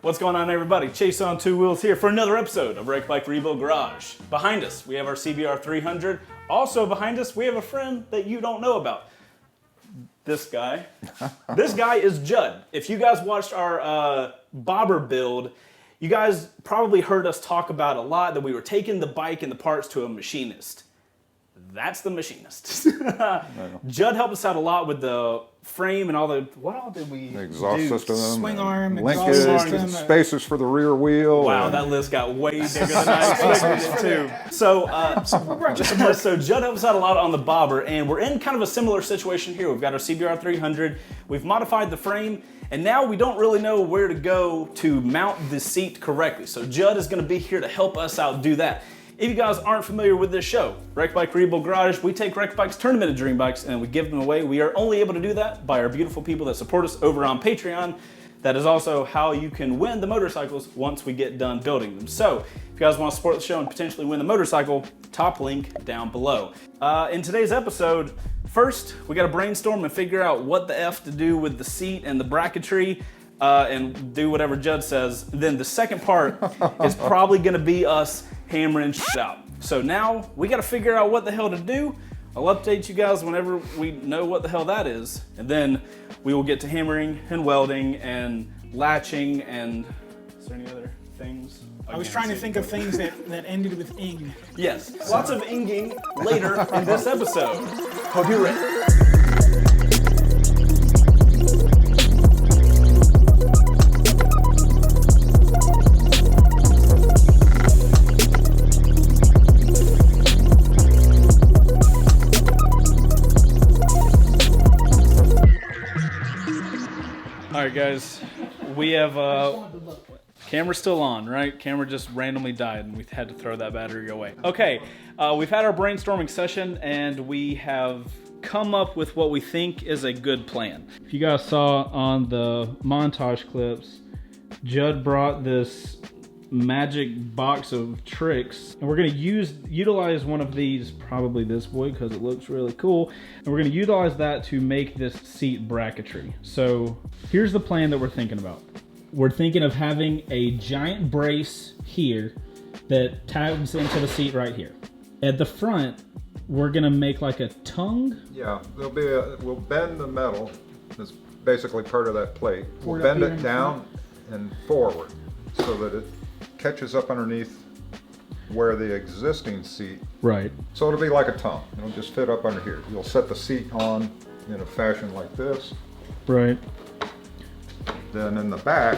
What's going on, everybody? Chaseontwowheels here for another episode of Wrecked Bike Rebuild Garge. Behind us, we have our CBR 300. Also behind us, we have a friend that you don't know about. This guy. This guy is Judd. If you guys watched our bobber build, you guys probably heard us talk about a lot that we were taking the bike and the parts to a machinist. That's the machinist. Judd helped us out a lot with the frame and all the, what all did we the exhaust do? system, swing arm, linkage, spacers for the rear wheel. Wow, that list got way bigger than I expected it to. So Judd helped us out a lot on the bobber, and we're in kind of a similar situation here. We've got our CBR 300, we've modified the frame, and now we don't really know where to go to mount the seat correctly. So Judd is gonna be here to help us out do that. If you guys aren't familiar with this show, Wrecked Bike Rebuild Garage, we take wrecked bikes, turn them into dream bikes, and we give them away. We are only able to do that by our beautiful people that support us over on Patreon. That is also how you can win the motorcycles once we get done building them. So if you guys want to support the show and potentially win the motorcycle, top link down below. In today's episode, first, we got to brainstorm and figure out what the F to do with the seat and the bracketry. And do whatever Judd says. Then the second part is probably gonna be us hammering shit out. So now we gotta figure out what the hell to do. I'll update you guys whenever we know what the hell that is. And then we will get to hammering and welding and latching and, is there any other things? I was trying to think of things that ended with ing. Yes, lots of inging later in this episode. Hope you're ready. All right, guys, we have, camera's still on, right? Camera just randomly died and we had to throw that battery away. Okay, we've had our brainstorming session and we have come up with what we think is a good plan. If you guys saw on the montage clips, Judd brought this magic box of tricks and we're going to utilize one of these, probably this boy because it looks really cool, and we're going to utilize that to make this seat bracketry. So here's the plan that we're thinking about. We're thinking of having a giant brace here that tabs into the seat right here. At the front, we're going to make like a tongue. Yeah, we'll bend the metal that's basically part of that plate. We'll bend it down and forward so that it catches up underneath where the existing seat. Right. So it'll be like a tongue. It'll just fit up under here. You'll set the seat on in a fashion like this. Right. Then in the back,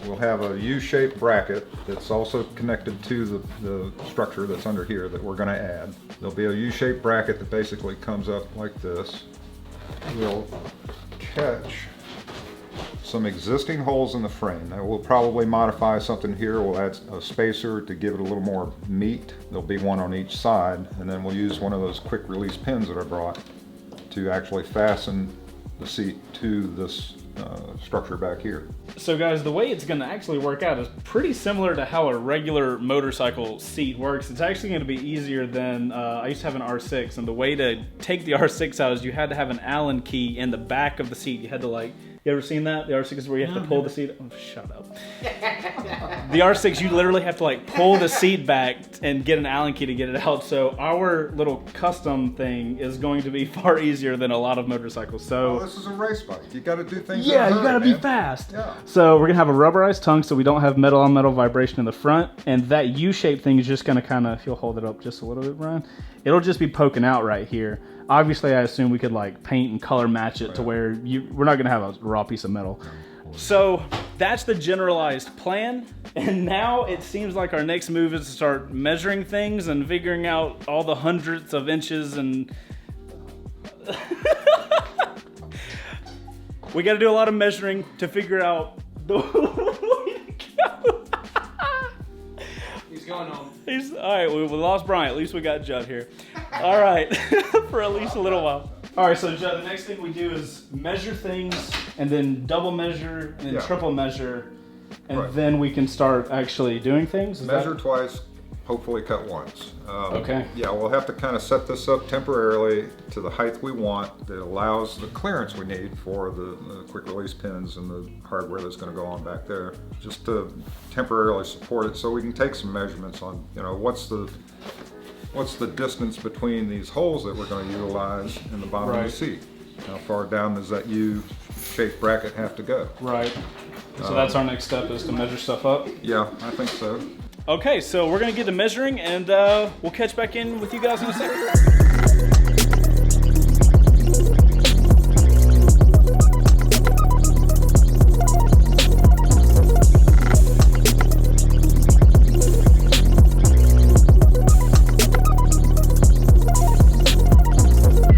we'll have a U-shaped bracket that's also connected to the structure that's under here that we're going to add. There'll be a U-shaped bracket that basically comes up like this. We'll catch some existing holes in the frame. Now we'll probably modify something here. We'll add a spacer to give it a little more meat. There'll be one on each side, and then we'll use one of those quick release pins that I brought to actually fasten the seat to this structure back here. So guys, the way it's going to actually work out is pretty similar to how a regular motorcycle seat works. It's actually going to be easier than, I used to have an R6, and the way to take the R6 out is you had to have an Allen key in the back of the seat. You had to like, you ever seen that? The R6 is where you have to pull the seat. Oh, shut up. The R6, you literally have to like pull the seat back and get an Allen key to get it out. So our little custom thing is going to be far easier than a lot of motorcycles. So this is a race bike. You got to do things. Yeah, you got to be fast. Yeah. So we're gonna have a rubberized tongue so we don't have metal on metal vibration in the front, and that U-shaped thing is just gonna kind of, if you'll hold it up just a little bit, Brian, it'll just be poking out right here. Obviously, I assume we could like paint and color match it to where we're not gonna have a raw piece of metal. So that's the generalized plan, and now it seems like our next move is to start measuring things and figuring out all the hundredths of inches and we got to do a lot of measuring to figure out the way to go. He's going home. All right, we lost Brian. At least we got Judd here. All right, for at least a little while. All right, so Judd, the next thing we do is measure things and then double measure and then triple measure. And then we can start actually doing things. Measure twice, hopefully cut once. Okay. Yeah, we'll have to kind of set this up temporarily to the height we want that allows the clearance we need for the quick release pins and the hardware that's going to go on back there, just to temporarily support it so we can take some measurements on, you know, what's the distance between these holes that we're going to utilize in the bottom of the seat. How far down does that U-shaped bracket have to go? Right. So that's our next step, is to measure stuff up? Yeah, I think so. Okay, so we're gonna get to measuring, and we'll catch back in with you guys in a second.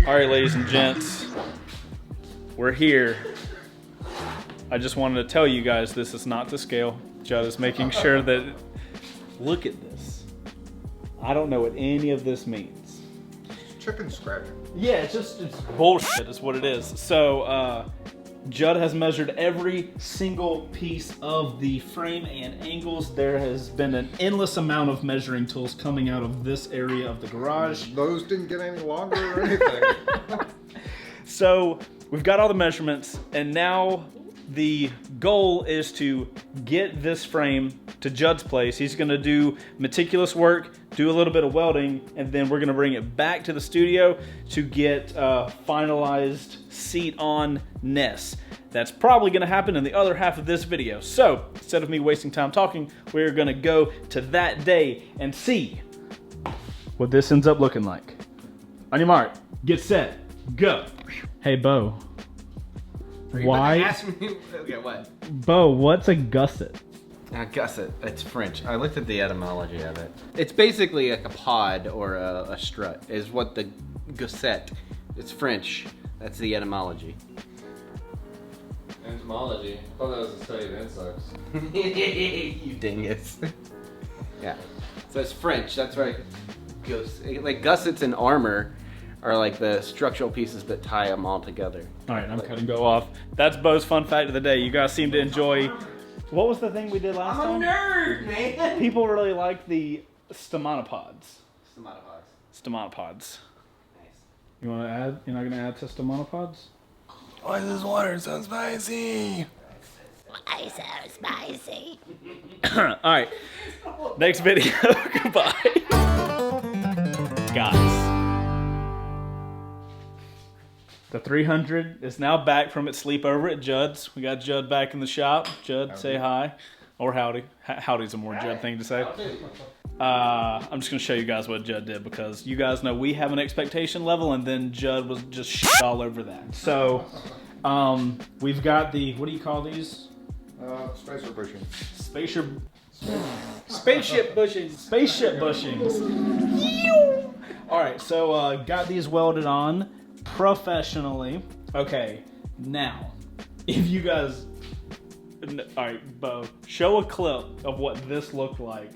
All right, ladies and gents, we're here. I just wanted to tell you guys this is not to scale. Judd is making sure that, look at this. I don't know what any of this means. It's chicken scratching. Yeah, it's bullshit is what it is. So Judd has measured every single piece of the frame and angles. There has been an endless amount of measuring tools coming out of this area of the garage. Those didn't get any longer or anything. So we've got all the measurements, and now the goal is to get this frame to Judd's place. He's gonna do meticulous work, do a little bit of welding, and then we're gonna bring it back to the studio to get finalized seat-on-ness. That's probably gonna happen in the other half of this video. So instead of me wasting time talking, we're gonna go to that day and see what this ends up looking like. On your mark, get set, go. Hey, Bo. Why? Ask me. Okay, what? Bo, what's a gusset? A gusset. It's French. I looked at the etymology of it. It's basically like a pod or a strut. Is what the gusset. It's French. That's the etymology. Entomology. I thought that was the study of insects. You dingus. Yeah. So it's French. That's right. Like gussets and armor are like the structural pieces that tie them all together. All right, I'm cutting Bo off. That's Bo's fun fact of the day. You guys seem to enjoy. What was the thing we did last time? I'm a nerd, man. People really like the stomatopods. Stomatopods. Nice. You want to add? You're not going to add to stomatopods? Why is this water so spicy? Why so spicy? All right. Next video. Goodbye. Guys. The 300 is now back from its sleepover at Judds. We got Judd back in the shop. Judd, howdy. Say hi. Or howdy. Howdy's a more Judd thing to say. I'm just going to show you guys what Judd did, because you guys know we have an expectation level, and then Judd was just shit all over that. So, we've got the, what do you call these? Spacer bushing. Spaceship bushings. Spaceship bushings. All right, so got these welded on professionally. Okay, now, if you guys, all right, Bo, show a clip of what this looked like.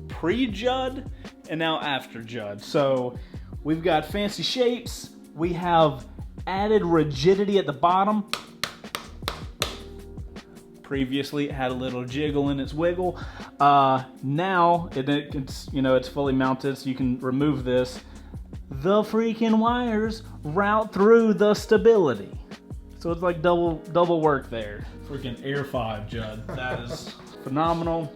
Pre-Judd and now after Judd. So we've got fancy shapes. We have added rigidity at the bottom. Previously it had a little jiggle in its wiggle. Now it's, you know, it's fully mounted, so you can remove this. The freaking wires route through the stability. So it's like double work there. Freaking Air 5, Judd. That is phenomenal.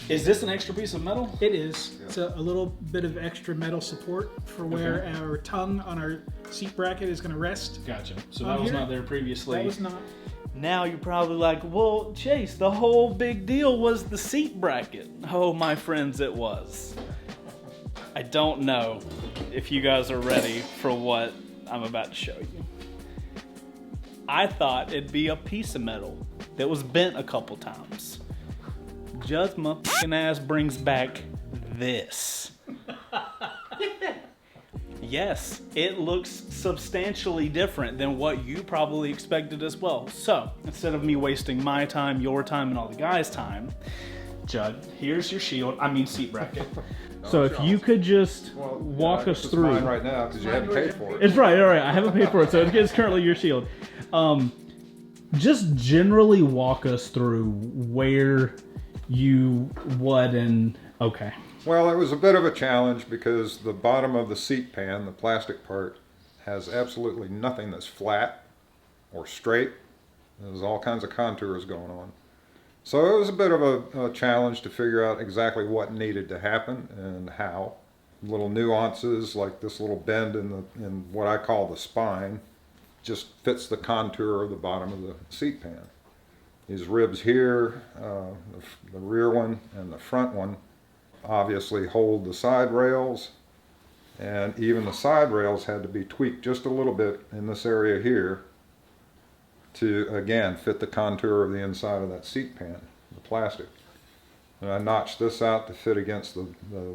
Is this an extra piece of metal? It is. It's a little bit of extra metal support for where our tongue on our seat bracket is going to rest. Gotcha. So that was not there previously. That was not. Now you're probably like, well, Chase, the whole big deal was the seat bracket. Oh, my friends, it was. I don't know if you guys are ready for what I'm about to show you. I thought it'd be a piece of metal that was bent a couple times. Judd's my fucking ass brings back this. Yes, it looks substantially different than what you probably expected as well. So, instead of me wasting my time, your time, and all the guys' time, Judd, here's your shield, seat bracket. So if you could just walk us through. Mine right now, because you haven't paid for it. It's right, all right, I haven't paid for it, so it's currently your shield. just generally walk us through where what and okay. Well, it was a bit of a challenge because the bottom of the seat pan, the plastic part, has absolutely nothing that's flat or straight. There's all kinds of contours going on. So it was a bit of a challenge to figure out exactly what needed to happen and how. Little nuances like this little bend in what I call the spine just fits the contour of the bottom of the seat pan. These ribs here, the rear one and the front one, obviously hold the side rails, and even the side rails had to be tweaked just a little bit in this area here to, again, fit the contour of the inside of that seat pan, the plastic. And I notched this out to fit against the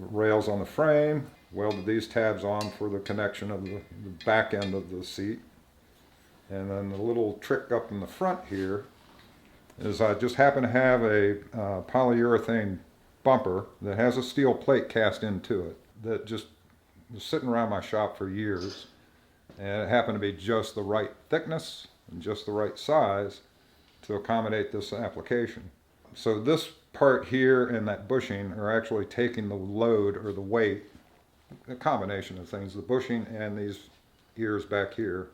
rails on the frame, welded these tabs on for the connection of the back end of the seat. And then the little trick up in the front here is I just happen to have a polyurethane bumper that has a steel plate cast into it that just was sitting around my shop for years, and it happened to be just the right thickness and just the right size to accommodate this application. So this part here and that bushing are actually taking the load or the weight, a combination of things. The bushing and these ears back here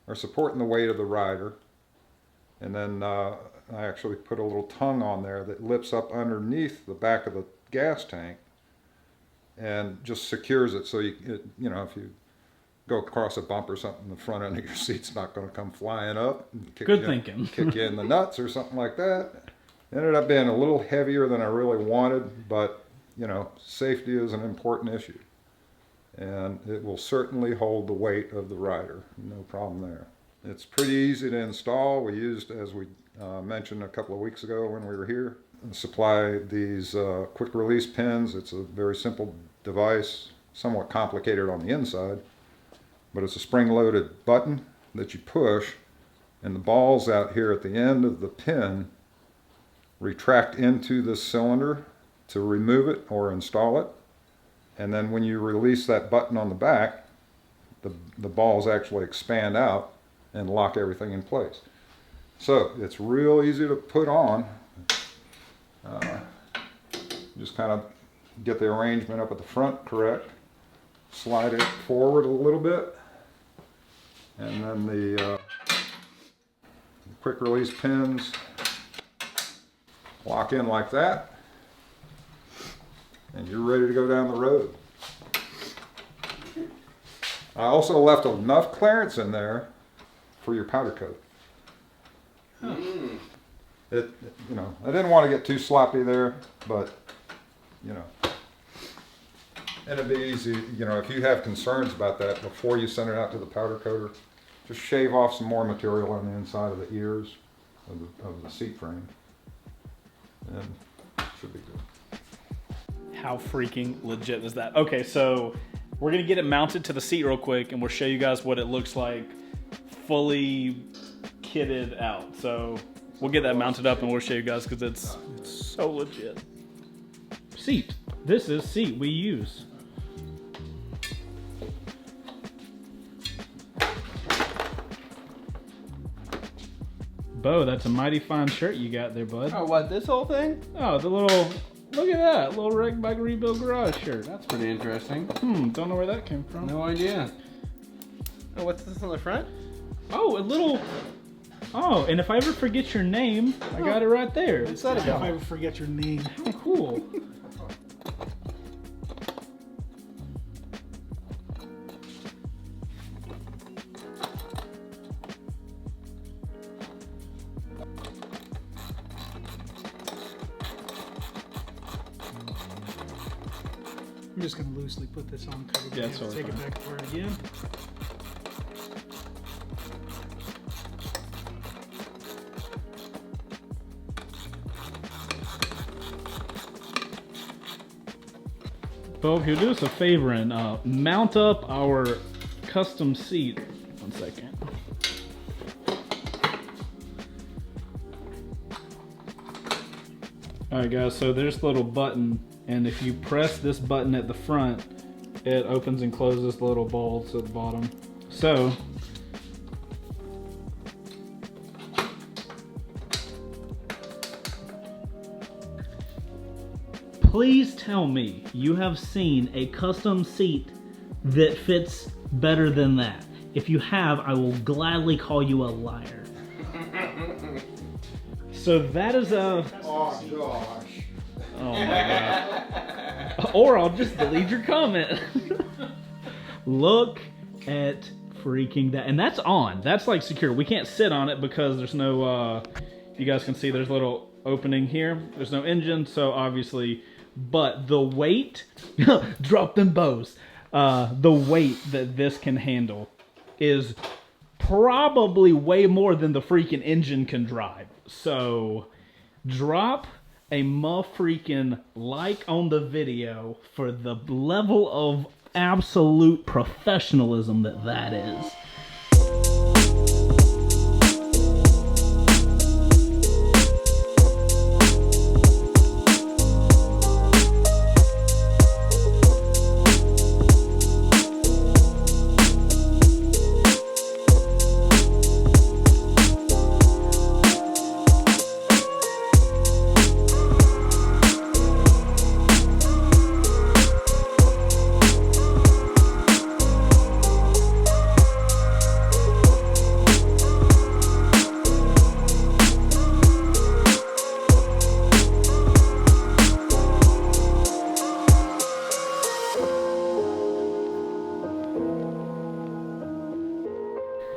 are supporting the weight of the rider, and then I actually put a little tongue on there that lifts up underneath the back of the gas tank and just secures it so you know, if you go across a bump or something, the front end of your seat's not going to come flying up and kick you in the nuts or something like that. Ended up being a little heavier than I really wanted, but you know, safety is an important issue, and it will certainly hold the weight of the rider. No problem there. It's pretty easy to install. We used, as we mentioned a couple of weeks ago when we were here, supply these quick release pins. It's a very simple device, somewhat complicated on the inside, but it's a spring-loaded button that you push, and the balls out here at the end of the pin retract into this cylinder to remove it or install it. And then when you release that button on the back, the balls actually expand out and lock everything in place. So it's real easy to put on. Just kind of get the arrangement up at the front correct. Slide it forward a little bit. And then the quick release pins lock in like that. And you're ready to go down the road. I also left enough clearance in there for your powder coat. You know, I didn't want to get too sloppy there, but you know, and it'd be easy, you know, if you have concerns about that before you send it out to the powder coater, just shave off some more material on the inside of the ears of the seat frame, and it should be good. How freaking legit is that? Okay, so we're gonna get it mounted to the seat real quick, and we'll show you guys what it looks like fully kitted out. So we'll get that mounted up and we'll show you guys because it's so legit. Seat. This is seat we use. Bo, that's a mighty fine shirt you got there, bud. Oh, what, this whole thing? Oh, the little, look at that, little Wrecked Bike Rebuild Garage shirt. That's pretty interesting. Don't know where that came from. No idea. Oh, what's this on the front? Oh, a little, oh, and if I ever forget your name, I got it right there. If I ever forget your name. Oh, cool. I'm just going to loosely put this on cover. Yeah, it's totally take it fine. back for it again. Bo, if you'll do us a favor and mount up our custom seat. 1 second. Alright guys, so there's a little button, and if you press this button at the front, it opens and closes the little bolts at the bottom. So Please tell me you have seen a custom seat that fits better than that. If you have, I will gladly call you a liar. So that is a... Oh, gosh. Oh my god. Or I'll just delete your comment. Look at freaking that. And that's on. That's like secure. We can't sit on it because there's no, you guys can see there's a little opening here. There's no engine, so obviously, but the weight, drop them bows. The weight that this can handle is probably way more than the freaking engine can drive. So drop a freaking like on the video for the level of absolute professionalism that is.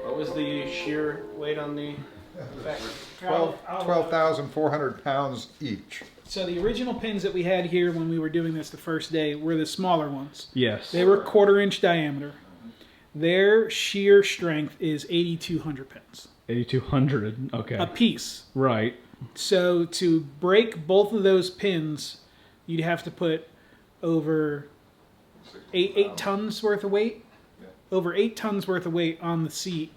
What was the sheer weight on the back? 12,400 pounds each. So the original pins that we had here when we were doing this the first day were the smaller ones. Yes. They were 1/4 inch diameter. Their shear strength is 8,200 pins. 8,200, okay. A piece. Right. So to break both of those pins, you'd have to put over eight tons worth of weight. Over 8 tons worth of weight on the seat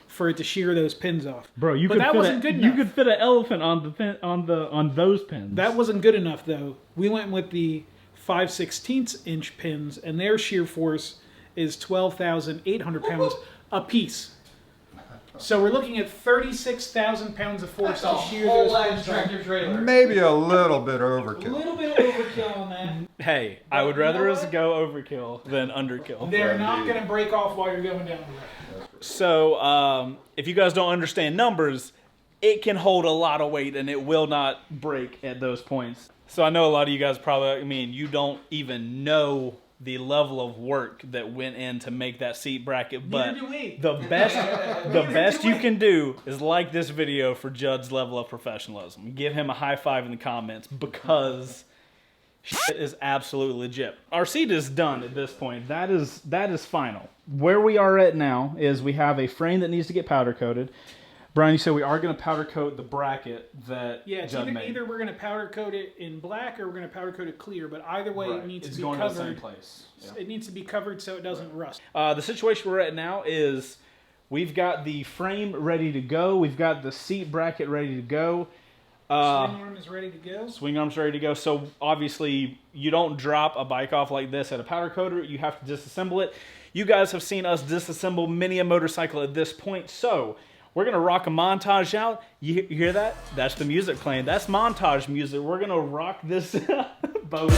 for it to shear those pins off. Bro, you But could that fit wasn't good you enough. could fit an elephant on the pin, on those pins. That wasn't good enough though. We went with the 5/16 inch pins, and their shear force is 12,800 pounds a piece. So we're looking at 36,000 pounds of force to shear those pins off. trailer. Maybe a little bit A overkill. little bit overkill on that. Hey, I would rather us go overkill than underkill. They're not going to break off while you're going down the road. So, if you guys don't understand numbers, it can hold a lot of weight and it will not break at those points. So I know a lot of you guys probably, you don't even know the level of work that went in to make that seat bracket, but Neither do we. the best you can do is like this video for Judd's level of professionalism. Give him a high five in the comments because shit is absolutely legit. Our seat is done at this point. That is final. Where we are at now is we have a frame that needs to get powder coated. Brian, you said we are going to powder coat the bracket that Yeah, Judd made. either we're going to powder coat it in black or we're going to powder coat it clear, but either way it needs It's to be going covered. to the same place. Yeah. It needs to be covered so it doesn't rust. The situation we're at now is we've got the frame ready to go. We've got the seat bracket ready to go. Swing arm is ready to go. Swing arm's ready to go. So obviously you don't drop a bike off like this at a powder coater. You have to disassemble it. You guys have seen us disassemble many a motorcycle at this point. So we're going to rock a montage out. You hear that? That's the music playing. That's montage music. We're going to rock this boat.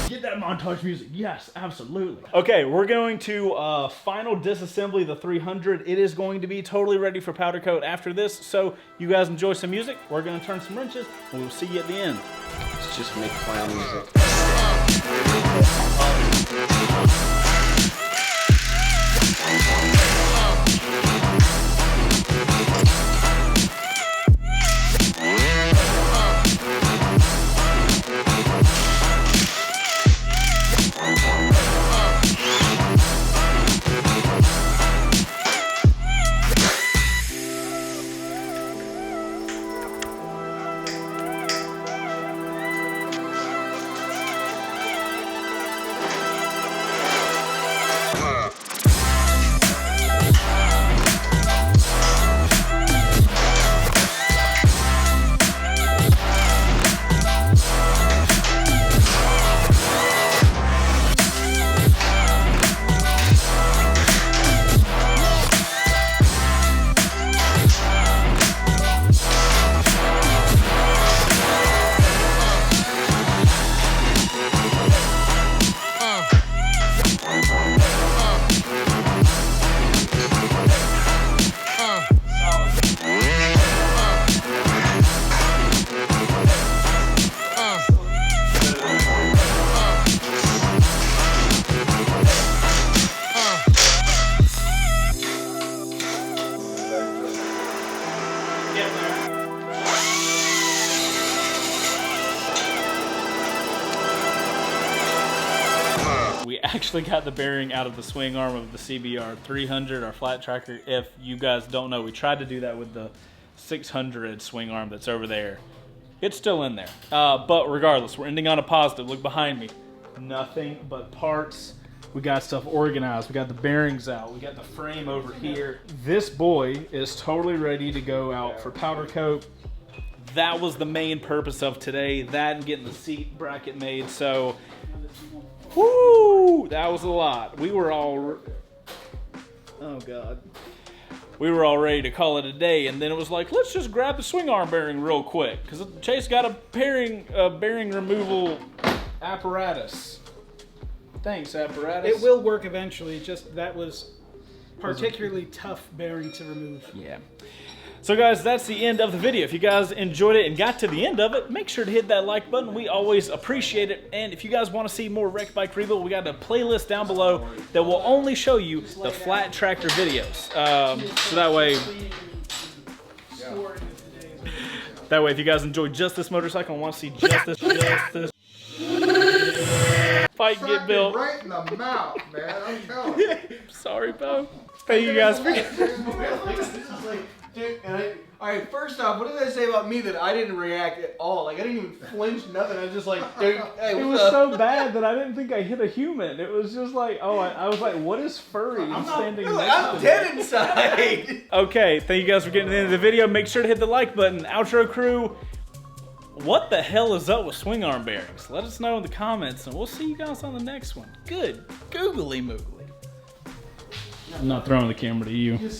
Get that montage music. Yes, absolutely. Okay, we're going to final disassembly the 300. It is going to be totally ready for powder coat after this. So you guys enjoy some music. We're going to turn some wrenches and we'll see you at the end. Let's just make clown music. actually got the bearing out of the swing arm of the CBR 300, our flat tracker. If you guys don't know, we tried to do that with the 600 swing arm that's over there. It's still in there. But regardless, we're ending on a positive. Look behind me. Nothing but parts. We got stuff organized. We got the bearings out. We got the frame over here. This boy is totally ready to go out for powder coat. That was the main purpose of today. That and getting the seat bracket made. So, whoo, that was a lot. We were all, oh God. We were all ready to call it a day, and then it was like, let's just grab the swing arm bearing real quick, because Chase got a bearing removal apparatus. Thanks, apparatus. It will work eventually, just that was particularly tough bearing to remove. Yeah. So guys, that's the end of the video. If you guys enjoyed it and got to the end of it, make sure to hit that like button. We always appreciate it. And if you guys want to see more Wrecked Bike Rebuild, we got a playlist down below that will only show you the flat tractor videos. So that way, if you guys enjoy just this motorcycle and want to see just this fight get built. Right in the mouth, man. I'm telling you. Sorry, Bo. Thank you guys for. Dude, all right, first off, what did I say about me that I didn't react at all? Like, I didn't even flinch, nothing. I was just like, dude, hey, It was so bad that I didn't think I hit a human. It was just like, oh, I was like, what is furry standing next to I'm me? dead inside. Okay, thank you guys for getting to the end of the video. Make sure to hit the like button. Outro crew, what the hell is up with swing arm bearings? Let us know in the comments, and we'll see you guys on the next one. Good googly moogly. I'm not throwing the camera to you.